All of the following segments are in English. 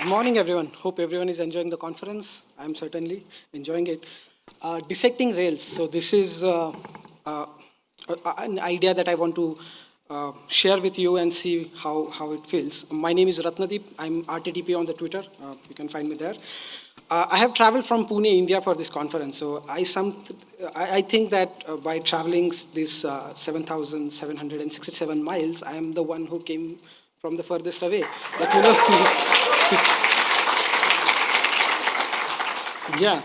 Good morning, everyone. Hope everyone is enjoying the conference. I'm certainly enjoying it. Dissecting Rails. So this is an idea that I want to share with you and see how it feels. My name is Ratnadeep. I'm RTTP on the Twitter. You can find me there. I have traveled from Pune, India for this conference. So I think that by traveling this 7,767 miles, I am the one who came from the furthest away. But you know, yeah,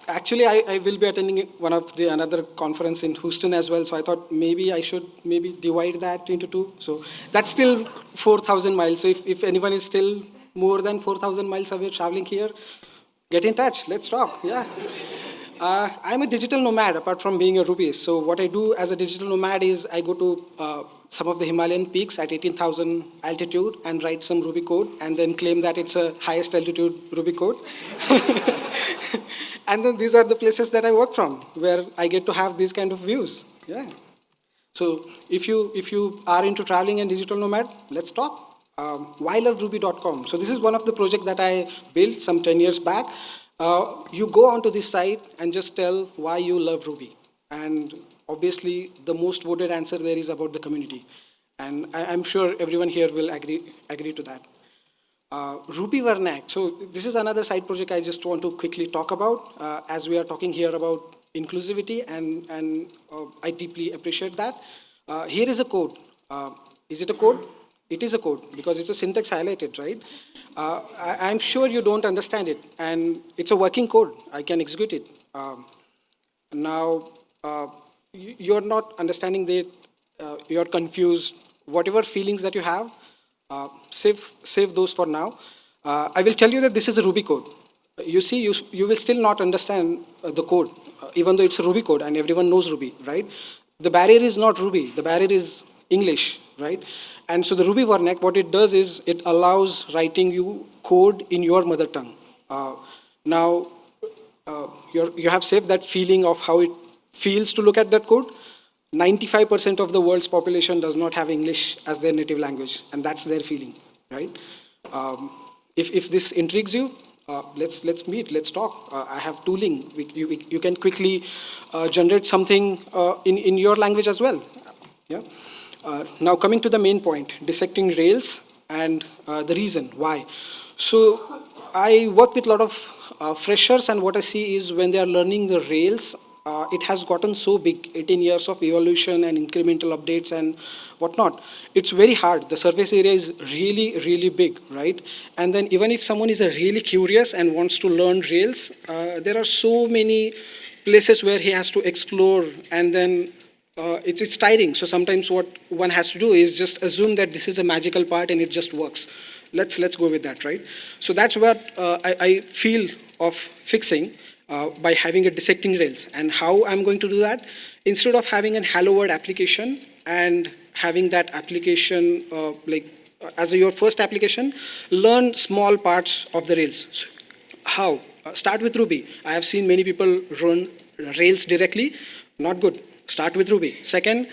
actually, I will be attending another conference in Houston as well. So I thought maybe I should divide that into two. So that's still 4,000 miles. So if anyone is still more than 4,000 miles away traveling here, get in touch. Let's talk. Yeah. I'm a digital nomad apart from being a Rubyist. So what I do as a digital nomad is I go to some of the Himalayan peaks at 18,000 altitude and write some Ruby code and then claim that it's a highest altitude Ruby code. And then these are the places that I work from, where I get to have these kind of views. Yeah. So if you are into traveling and digital nomad, let's talk. Whyloveruby.com. So this is one of the projects that I built some 10 years back. You go onto this site and just tell why you love Ruby. And obviously, the most voted answer there is about the community. And I'm sure everyone here will agree to that. Ruby Vernac. So this is another side project I just want to quickly talk about, as we are talking here about inclusivity, and I deeply appreciate that. Here is a code. Is it a code? It is a code because it's a syntax highlighted, right? I'm sure you don't understand it, and it's a working code. I can execute it. Now, you're not understanding that, you're confused. Whatever feelings that you have, save those for now. I will tell you that this is a Ruby code. You see, you will still not understand the code, even though it's a Ruby code and everyone knows Ruby, right? The barrier is not Ruby. The barrier is English, right? And so the Ruby Vernac, what it does is it allows writing you code in your mother tongue. Now, you have saved that feeling of how it feels to look at that code. 95% of the world's population does not have English as their native language, and that's their feeling, right? If this intrigues you, let's meet, let's talk. I have tooling. You can quickly generate something in your language as well. Yeah. Now coming to the main point, dissecting Rails and the reason why. So I work with a lot of freshers, and what I see is when they are learning the Rails, it has gotten so big, 18 years of evolution and incremental updates and whatnot. It's very hard. The surface area is really, really big, right? And then even if someone is really curious and wants to learn Rails, there are so many places where he has to explore, and then it's tiring. So sometimes what one has to do is just assume that this is a magical part and it just works. Let's go with that, right? So that's what I feel of fixing by having a dissecting Rails. And how I'm going to do that? Instead of having an Hello World application and having that application as your first application, learn small parts of the Rails. So how? Start with Ruby. I have seen many people run Rails directly. Not good. Start with Ruby. Second,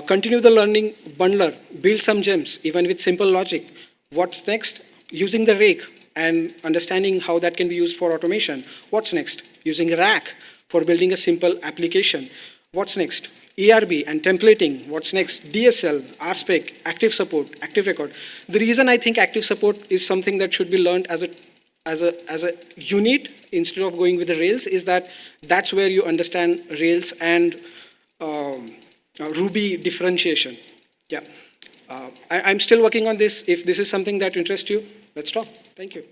continue the learning bundler. Build some gems, even with simple logic. What's next? Using the rake and understanding how that can be used for automation. What's next? Using rack for building a simple application. What's next? ERB and templating. What's next? DSL, RSpec, active support, active record. The reason I think active support is something that should be learned as a unit instead of going with the Rails is that's where you understand Rails and Ruby differentiation. Yeah, I'm still working on this. If this is something that interests you, let's talk. Thank you.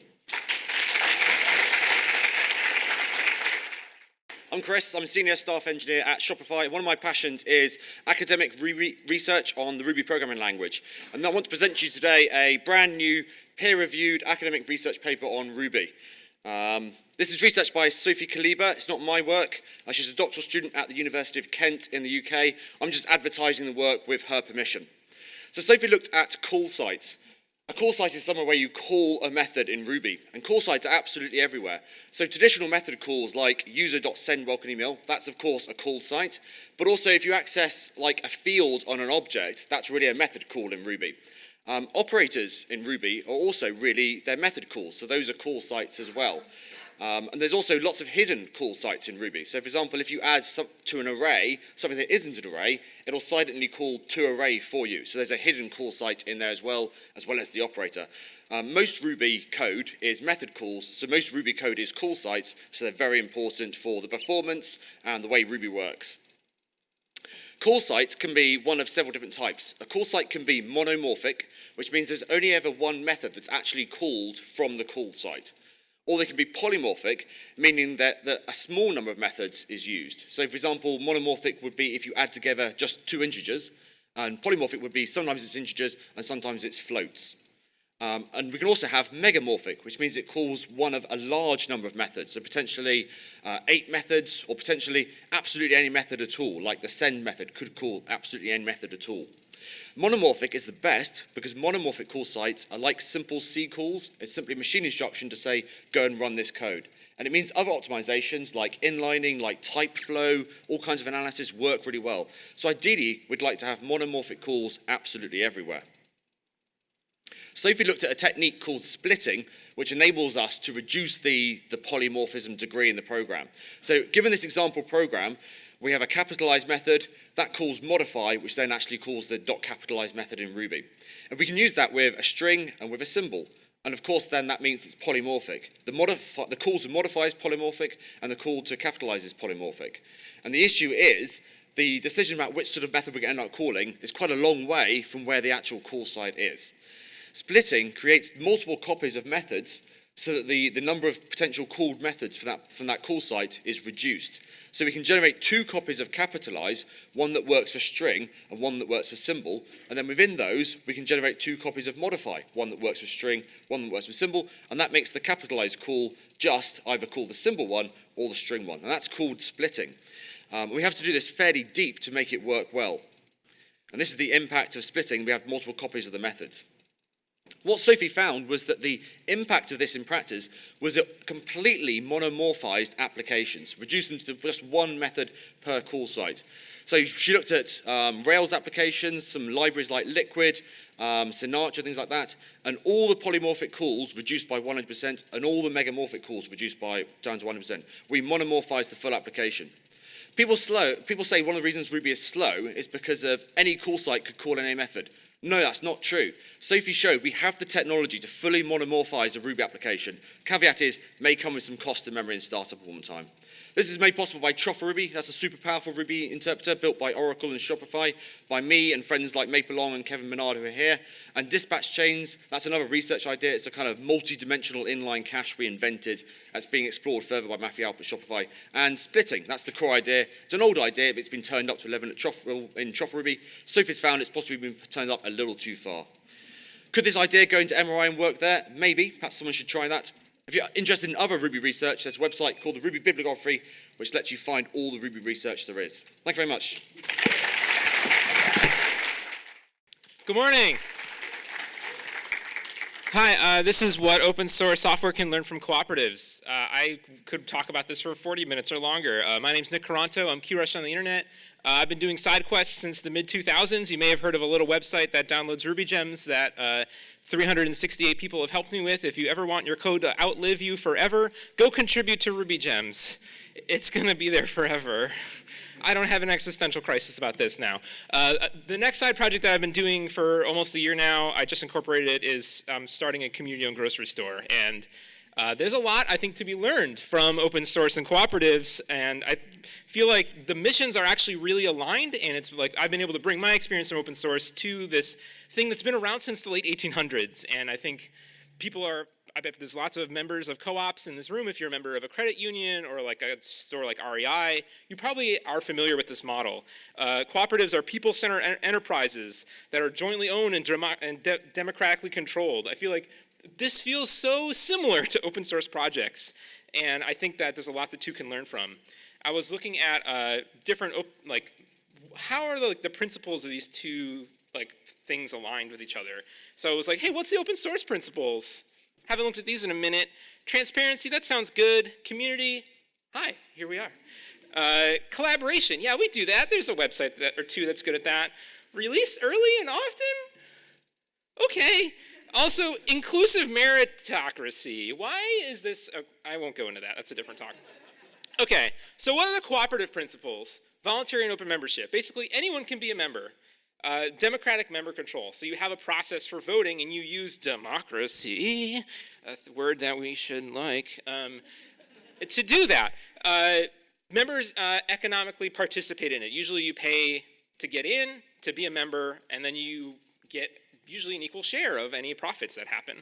I'm Chris. I'm a senior staff engineer at Shopify. One of my passions is academic research on the Ruby programming language. And I want to present to you today a brand new peer-reviewed academic research paper on Ruby. This is research by Sophie Kaliba. It's not my work. She's a doctoral student at the University of Kent in the UK. I'm just advertising the work with her permission. So Sophie looked at call sites. A call site is somewhere where you call a method in Ruby, and call sites are absolutely everywhere. So traditional method calls like user.send welcome email, that's of course a call site, but also if you access like a field on an object, that's really a method call in Ruby. Operators in Ruby are also really their method calls, so those are call sites as well. And there's also lots of hidden call sites in Ruby. So for example, if you add to an array something that isn't an array, it'll silently call toArray for you. So there's a hidden call site in there as well as the operator. Most Ruby code is method calls, so most Ruby code is call sites, so they're very important for the performance and the way Ruby works. Call sites can be one of several different types. A call site can be monomorphic, which means there's only ever one method that's actually called from the call site. Or they can be polymorphic, meaning that a small number of methods is used. So for example, monomorphic would be if you add together just two integers, and polymorphic would be sometimes it's integers and sometimes it's floats. And we can also have megamorphic, which means it calls one of a large number of methods, so potentially 8 methods, or potentially absolutely any method at all, like the send method could call absolutely any method at all. Monomorphic is the best because monomorphic call sites are like simple C calls. It's simply a machine instruction to say, go and run this code. And it means other optimizations like inlining, like type flow, all kinds of analysis work really well. So ideally, we'd like to have monomorphic calls absolutely everywhere. Sophie looked at a technique called splitting, which enables us to reduce the polymorphism degree in the program. So given this example program, we have a capitalized method that calls modify, which then actually calls the .capitalize method in Ruby. And we can use that with a string and with a symbol. And of course, then that means it's polymorphic. The call to modify is polymorphic, and the call to capitalize is polymorphic. And the issue is the decision about which sort of method we're going to end up calling is quite a long way from where the actual call site is. Splitting creates multiple copies of methods so that the number of potential called methods from that call site is reduced. So we can generate 2 copies of capitalize, one that works for string and one that works for symbol. And then within those, we can generate 2 copies of modify, one that works for string, one that works for symbol. And that makes the capitalize call just either call the symbol one or the string one. And that's called splitting. We have to do this fairly deep to make it work well. And this is the impact of splitting. We have multiple copies of the methods. What Sophie found was that the impact of this in practice was it completely monomorphized applications, reduced them to just one method per call site. So she looked at Rails applications, some libraries like Liquid, Sinatra, things like that, and all the polymorphic calls reduced by 100%, and all the megamorphic calls reduced down to 100%. We monomorphized the full application. People say one of the reasons Ruby is slow is because of any call site could call any method. No, that's not true. Sophie showed we have the technology to fully monomorphize a Ruby application. Caveat is, it may come with some cost and memory and startup all the time. This is made possible by Ruby. That's a super powerful Ruby interpreter built by Oracle and Shopify, by me and friends like Mapelong and Kevin Menard who are here. And dispatch chains, that's another research idea. It's a kind of multi-dimensional inline cache we invented that's being explored further by Matthew Alp at Shopify. And splitting, that's the core idea. It's an old idea, but it's been turned up to 11 in Ruby. Sophie's found it's possibly been turned up a little too far. Could this idea go into MRI and work there? Maybe. Perhaps someone should try that. If you're interested in other Ruby research, there's a website called the Ruby Bibliography, which lets you find all the Ruby research there is. Thank you very much. Good morning. Hi, this is what open source software can learn from cooperatives. I could talk about this for 40 minutes or longer. My name's Nick Caranto. I'm QRush on the internet. I've been doing side quests since the mid-2000s. You may have heard of a little website that downloads Ruby gems that 368 people have helped me with. If you ever want your code to outlive you forever, go contribute to Ruby gems. It's going to be there forever. I don't have an existential crisis about this now. The next side project that I've been doing for almost a year now, I just incorporated it, is starting a community-owned grocery store. And there's a lot, I think, to be learned from open source and cooperatives, and I feel like the missions are actually really aligned, and it's like I've been able to bring my experience from open source to this thing that's been around since the late 1800s, and I think I bet there's lots of members of co-ops in this room. If you're a member of a credit union or like a store like REI, you probably are familiar with this model. Cooperatives are people-centered enterprises that are jointly owned and democratically controlled. I feel like this feels so similar to open source projects, and I think that there's a lot the two can learn from. I was looking at different, how are the principles of these two things aligned with each other? So I was like, hey, what's the open source principles? Haven't looked at these in a minute. Transparency, that sounds good. Community, hi, here we are. Collaboration, yeah, we do that. There's a website or two that's good at that. Release early and often? Okay. Also, inclusive meritocracy. Why is this? I won't go into that. That's a different talk. Okay. So what are the cooperative principles? Voluntary and open membership. Basically, anyone can be a member. Democratic member control. So you have a process for voting, and you use democracy, a word that we should like, to do that. Members economically participate in it. Usually you pay to get in, to be a member, and then you get usually an equal share of any profits that happen.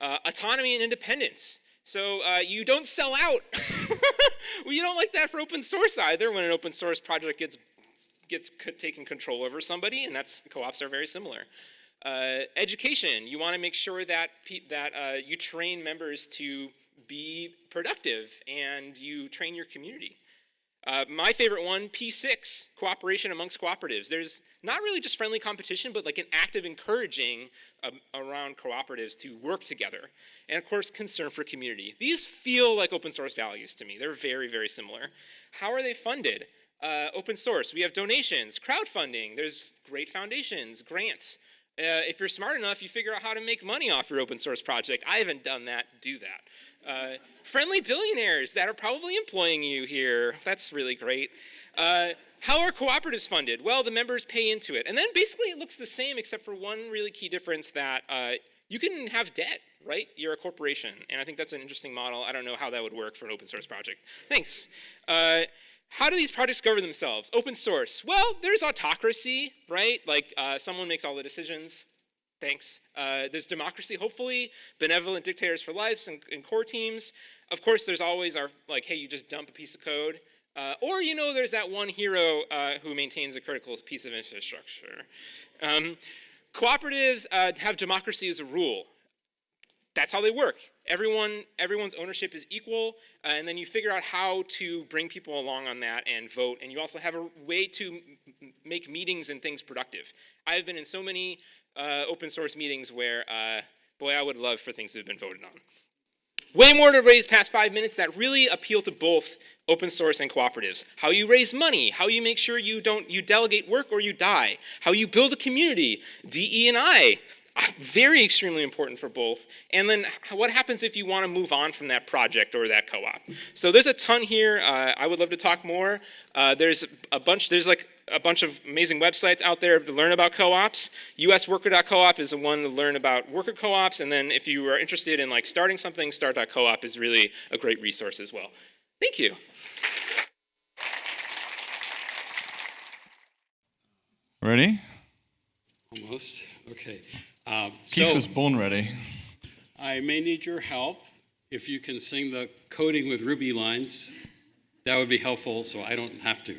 Autonomy and independence. So you don't sell out. Well, you don't like that for open source either, when an open source project gets taken control over somebody, and that's co-ops are very similar. Education. You want to make sure that you train members to be productive, and you train your community. My favorite one, P6, cooperation amongst cooperatives. There's not really just friendly competition, but like an active encouraging around cooperatives to work together. And of course, concern for community. These feel like open source values to me. They're very, very similar. How are they funded? Open source, we have donations, crowdfunding, there's great foundations, grants. If you're smart enough, you figure out how to make money off your open source project. I haven't done that, do that. Friendly billionaires that are probably employing you here. That's really great. How are cooperatives funded? Well, the members pay into it. And then basically it looks the same except for one really key difference, that you can have debt, right? You're a corporation. And I think that's an interesting model. I don't know how that would work for an open source project. Thanks. How do these projects govern themselves? Open source. Well, there's autocracy, right? Like someone makes all the decisions. Thanks. There's democracy, hopefully. Benevolent dictators for life and core teams. Of course, there's always like, hey, you just dump a piece of code. Or, there's that one hero who maintains a critical piece of infrastructure. Cooperatives have democracy as a rule. That's how they work. Everyone's ownership is equal, and then you figure out how to bring people along on that and vote, and you also have a way to make meetings and things productive. I've been in so many open source meetings where, boy, I would love for things to have been voted on. Way more to raise past 5 minutes that really appeal to both open source and cooperatives. How you raise money, how you make sure you delegate work or you die, how you build a community, DE&I. Very extremely important for both. And then what happens if you want to move on from that project or that co-op? So there's a ton here. I would love to talk more. There's a bunch of amazing websites out there to learn about co-ops. usworker.coop is the one to learn about worker co-ops. And then if you are interested in like starting something, start.coop is really a great resource as well. Thank you. Ready? Almost. Okay. Keith So was born ready. I may need your help. If you can sing the coding with Ruby lines, that would be helpful so I don't have to,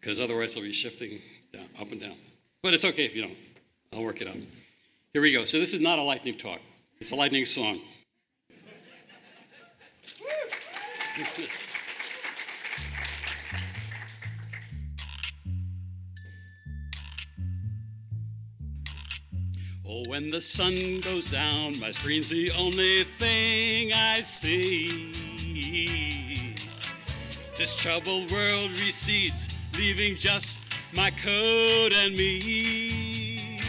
because otherwise I'll be shifting down, up and down. But it's okay if you don't. I'll work it out. Here we go. So this is not a lightning talk. It's a lightning song. Oh, when the sun goes down, my screen's the only thing I see. This troubled world recedes, leaving just my code and me.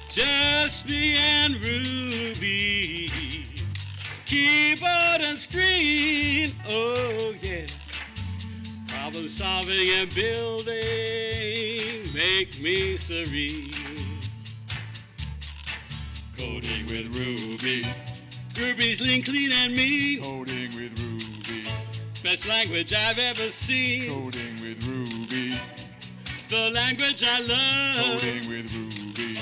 Just me and Ruby, keyboard and screen, oh yeah. Problem solving and building make me serene. Coding with Ruby. Ruby's lean, clean, and mean. Coding with Ruby. Best language I've ever seen. Coding with Ruby. The language I love. Coding with Ruby.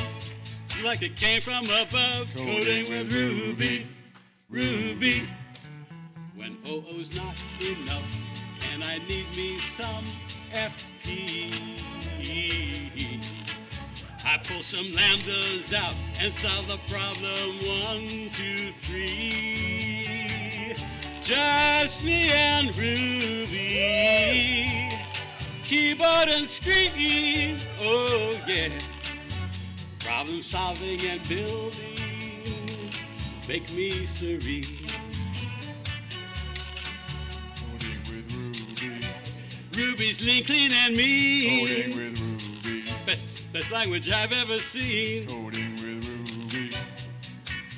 It's like it came from above. Coding with Ruby. Ruby. When OO's not enough, and I need me some FP. I pull some lambdas out and solve the problem 1, 2, 3. Just me and Ruby, keyboard and screen, oh yeah. Problem solving and building make me serene. Coding with Ruby. Ruby's lean, clean, and mean. Coding with Ruby. Best language I've ever seen. Coding with Ruby.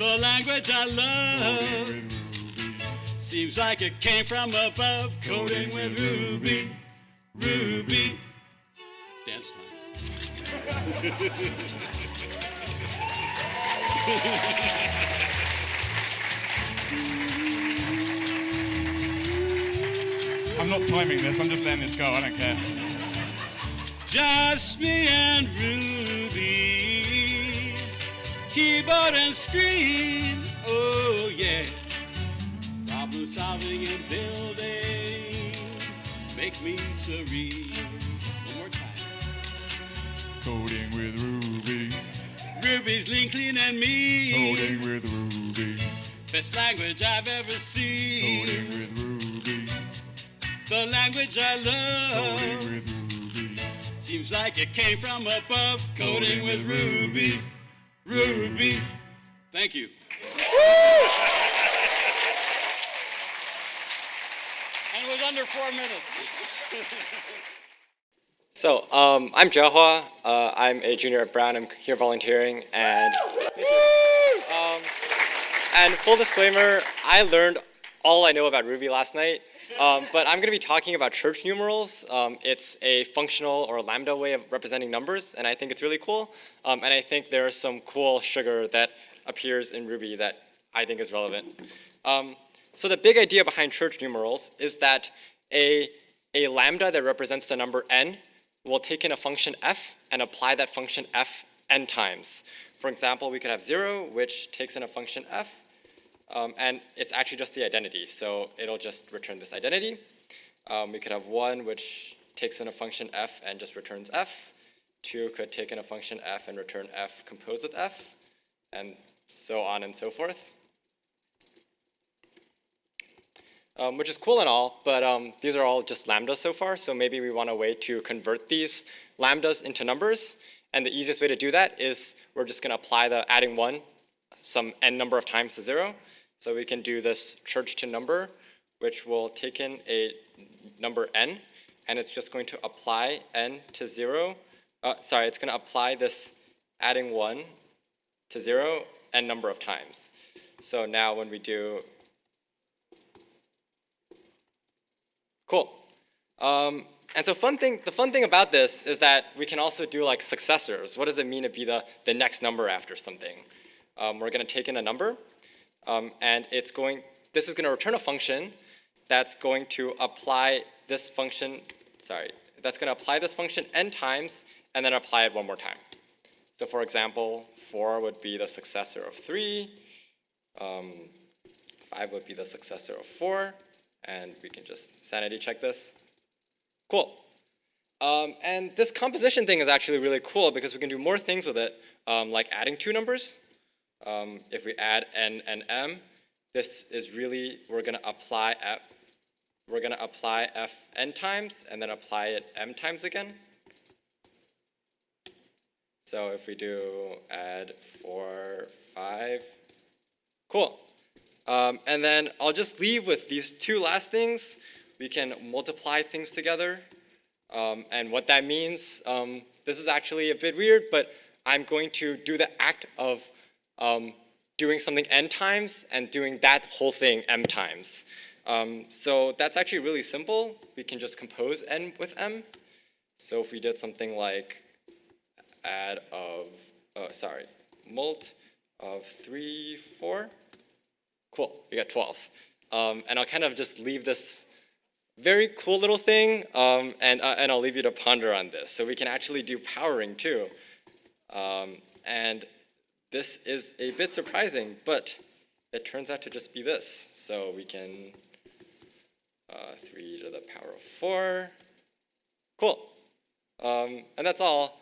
the language I Coding love. with Ruby. Seems like it came from above. Coding with Ruby, Ruby. Dance time. I'm not timing this, I'm just letting this go, I don't care. Just me and Ruby, keyboard and screen, oh yeah. Problem solving and building make me serene. One more time. Coding with Ruby. Ruby's lean, clean, and mean. Coding with Ruby. Best language I've ever Coding seen. with Ruby. The language I Coding love. with Ruby. Seems like it came from above. Coding with Ruby, Ruby. Thank you. And it was under 4 minutes. So, I'm Jahua. I'm a junior at Brown. I'm here volunteering, and full disclaimer, I learned all I know about Ruby last night. But I'm going to be talking about church numerals. It's a functional or lambda way of representing numbers, and I think it's really cool. And I think there's some cool sugar that appears in Ruby that I think is relevant. So the big idea behind church numerals is that a lambda that represents the number n will take in a function f and apply that function f n times. For example, we could have 0, which takes in a function f, and it's actually just the identity, so it'll just return this identity. We could have 1, which takes in a function f and just returns f. 2 could take in a function f and return f composed with f, and so on and so forth. Which is cool and all, but these are all just lambdas so far, so maybe we want a way to convert these lambdas into numbers, and the easiest way to do that is we're just going to apply the adding 1 some n number of times to 0. So we can do this church to number, which will take in a number n, and it's just going to apply n to 0. It's going to apply this adding 1 to 0 n number of times. So now when we do, cool. And so the fun thing about this is that we can also do like successors. What does it mean to be the next number after something? We're going to take in a number, and this is going to return a function that's going to apply this function, that's going to apply this function n times and then apply it one more time. So for example, 4 would be the successor of 3, 5 would be the successor of 4, and we can just sanity check this. Cool. And this composition thing is actually really cool because we can do more things with it, like adding 2 numbers. If we add n and m, this is really, we're going to apply f n times and then apply it m times again. So if we do add 4, 5, cool. And then I'll just leave with these 2 last things. We can multiply things together. And what that means, this is actually a bit weird, but I'm going to do the act of doing something n times and doing that whole thing m times. So that's actually really simple. We can just compose n with m. So if we did something like mult of 3, 4, cool, we got 12. And I'll kind of just leave this very cool little thing, and I'll leave you to ponder on this. So we can actually do powering too. And this is a bit surprising, but it turns out to just be this. So we can 3 to the power of 4. Cool. And that's all.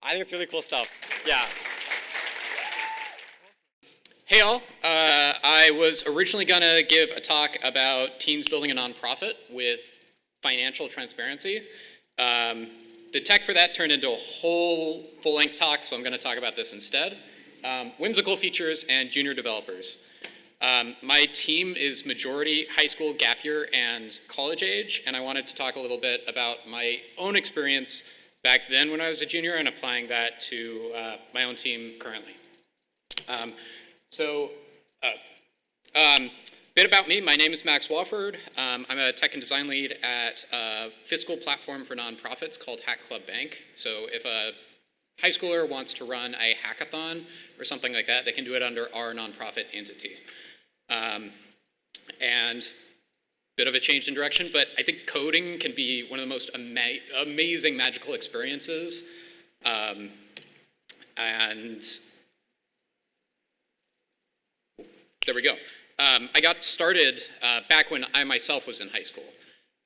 I think it's really cool stuff. Yeah. Hey all, I was originally going to give a talk about teens building a nonprofit with financial transparency. The tech for that turned into a whole full-length talk, so I'm going to talk about this instead. Whimsical features and junior developers. My team is majority high school, gap year, and college age, and I wanted to talk a little bit about my own experience back then when I was a junior and applying that to my own team currently. So, bit about me. My name is Max Wofford. I'm a tech and design lead at a fiscal platform for nonprofits called Hack Club Bank. So if a high schooler wants to run a hackathon or something like that, they can do it under our nonprofit entity. And bit of a change in direction, but I think coding can be one of the most amazing magical experiences. And there we go. I got started back when I myself was in high school.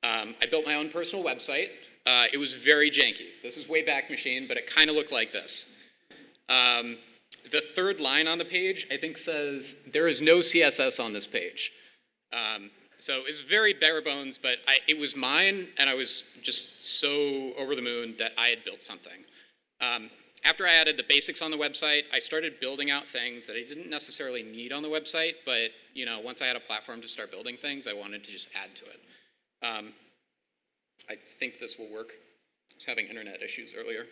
I built my own personal website. It was very janky. This is way back machine, but it kind of looked like this. The third line on the page, I think, says, there is no CSS on this page. So it's very bare bones, but it was mine, and I was just so over the moon that I had built something. After I added the basics on the website, I started building out things that I didn't necessarily need on the website, but once I had a platform to start building things, I wanted to just add to it. I think this will work. I was having internet issues earlier.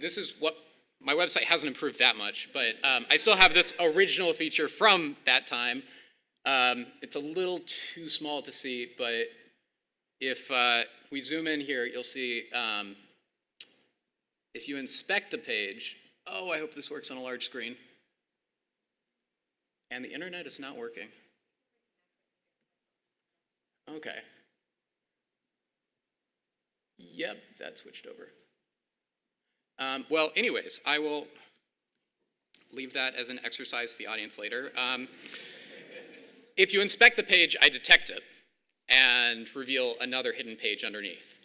This is what, my website hasn't improved that much, but I still have this original feature from that time. It's a little too small to see, but if we zoom in here, you'll see, if you inspect the page, oh, I hope this works on a large screen. And the internet is not working. Okay. Yep, that switched over. Well, anyways, I will leave that as an exercise to the audience later. If you inspect the page, I detect it and reveal another hidden page underneath.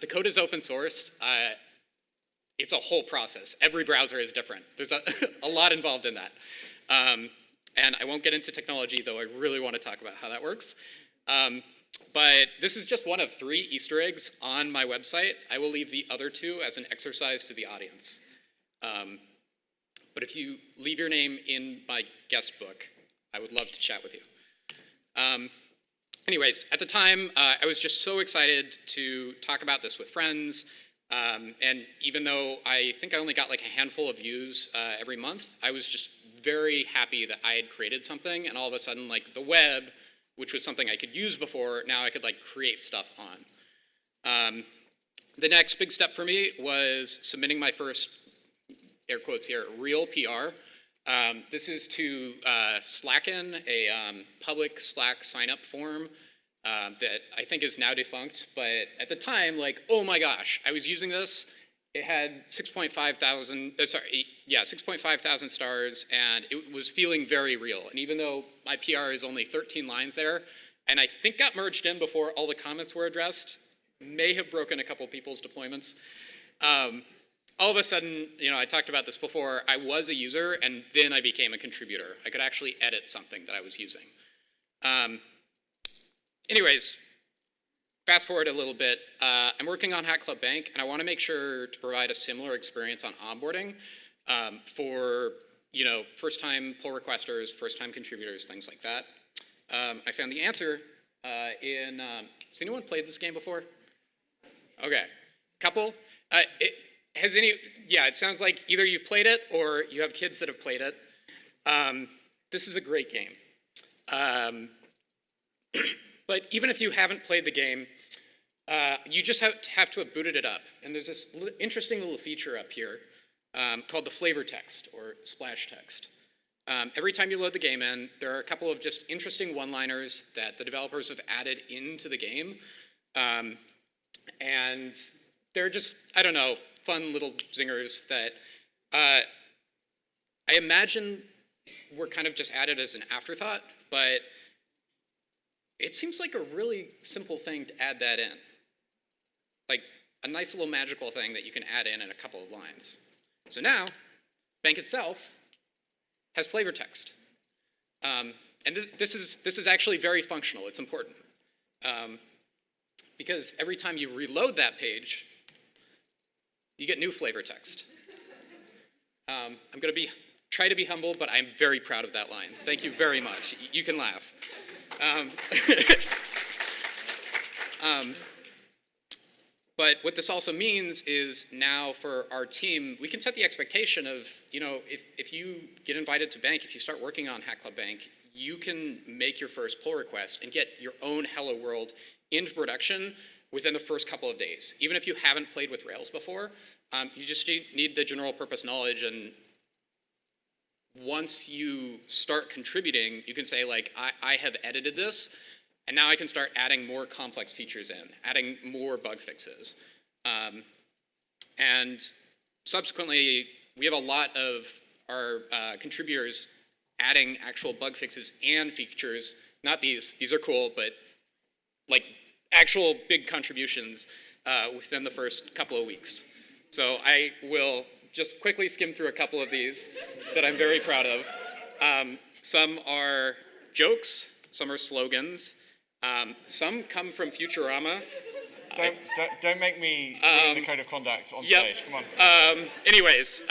The code is open source. It's a whole process. Every browser is different. There's a lot involved in that. And I won't get into technology, though I really want to talk about how that works. But this is just one of 3 Easter eggs on my website. I will leave the other 2 as an exercise to the audience. But if you leave your name in my guest book, I would love to chat with you. Anyways, at the time, I was just so excited to talk about this with friends. And even though I think I only got like a handful of views every month, I was just very happy that I had created something, and all of a sudden, like, the web, which was something I could use before, now I could like create stuff on. The next big step for me was submitting my first, air quotes here, real PR. This is to Slacken, a public Slack sign-up form that I think is now defunct, but at the time, like, oh my gosh, I was using this. It had 6.5 thousand stars, and it was feeling very real. And even though my PR is only 13 lines there, and I think got merged in before all the comments were addressed, may have broken a couple people's deployments. All of a sudden, I talked about this before, I was a user, and then I became a contributor. I could actually edit something that I was using. Anyways, fast forward a little bit. I'm working on Hack Club Bank, and I want to make sure to provide a similar experience on onboarding for first-time pull requesters, first-time contributors, things like that. I found the answer in. Has anyone played this game before? Okay, couple. It sounds like either you've played it or you have kids that have played it. This is a great game. But even if you haven't played the game, you just have to have booted it up. And there's this interesting little feature up here called the flavor text or splash text. Every time you load the game in, there are a couple of just interesting one-liners that the developers have added into the game. And they're just, I don't know, fun little zingers that I imagine were kind of just added as an afterthought, but it seems like a really simple thing to add that in. Like a nice little magical thing that you can add in a couple of lines. So now, Bank itself has flavor text. And this is actually very functional. It's important. Because every time you reload that page, you get new flavor text. I'm going to try to be humble, but I'm very proud of that line. Thank you very much. You can laugh. But what this also means is now for our team, we can set the expectation of, if you get invited to bank, if you start working on Hack Club Bank, you can make your first pull request and get your own Hello World into production within the first couple of days. Even if you haven't played with Rails before, you just need the general purpose knowledge, and once you start contributing, you can say like, I have edited this, and now I can start adding more complex features in, adding more bug fixes. And subsequently, we have a lot of our contributors adding actual bug fixes and features. Not these are cool, but like actual big contributions within the first couple of weeks. So I will just quickly skim through a couple of these that I'm very proud of. Some are jokes, some are slogans, some come from Futurama. Don't make me ruin the code of conduct on stage. Come on. Anyways,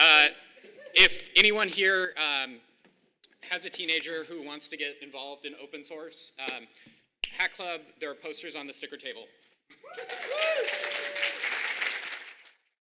if anyone here has a teenager who wants to get involved in open source, Hack Club, there are posters on the sticker table.